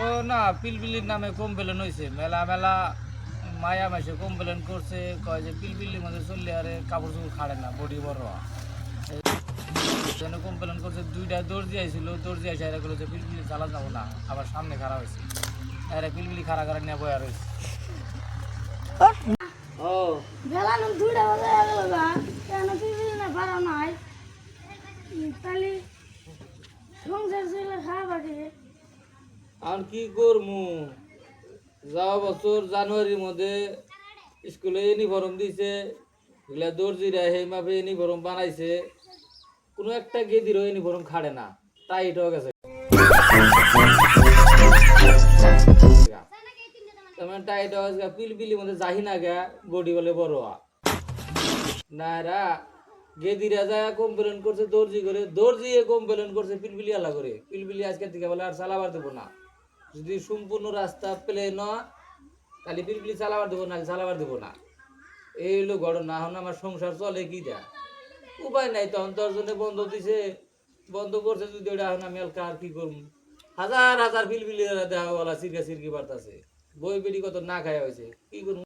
ও না, পিলপিলির নামে কমপ্লেন হয়েছে, মেলা মেলা মায়া মাসে কমপ্লেন করছে, কয় যে পিলপিলির মধ্যে চললে আরে কাপড় চোপড় খাড়ে না, বডি বড় জন্য কমপ্লেন করছে। দুইটা দর্জি আইছিল, দর্জি আইসে এরা বলে যে পিলপিলি চালা যাবো না, আবার সামনে খারাপ হয়েছে, এরা পিলপিলি খাড়া খাড়া নিয়ে বয়া রয়েছে। ও বেলা নু দুইটা বাজে গেল গা কেন পিপিল না পারা নাই তাহলে সংসার চলে খাওয়া কে আর কি করমু, যাওয়া বছর জানুয়ারির মধ্যে স্কুলে ইউনিফর্ম দিছে, এগুলা দর্জিরা সেই মাপে ইউনিফর্ম বানাইছে, কোনো একটা গেদিরও ইউনিফর্ম খাড়ে না, টাইট হয়ে গেছে। তেমন টাইট হয়ে গেছে, পিলপিলির মধ্যে যাহি না গা, বডি বলে বড় না, এরা গেদিরা যায় কমপ্লেন করছে, দর্জি করে দর্জি কমপ্লেন করছে পিলপিলি আলা করে, পিলপিলি আজকের থেকে বলে আর চালাবার দেবো না, যদি সম্পূর্ণ রাস্তা প্লেন তাহলে পিলপিলি চালাবার দেবো না, চালাবার দেবো না। এই হলো ঘটনা। এখন আমার সংসার চলে কি দা, উপায় নাই, তখন তোর জন্য বন্ধ দিছে, বন্ধ করছে যদি ওটা, এখন আমি আর কি করবো। হাজার হাজার পিলপিলি দেখা বলা সিরকা সিরকি বার্তাছে, বই বেড়ি কত না খাওয়া হয়েছে, কি করবো।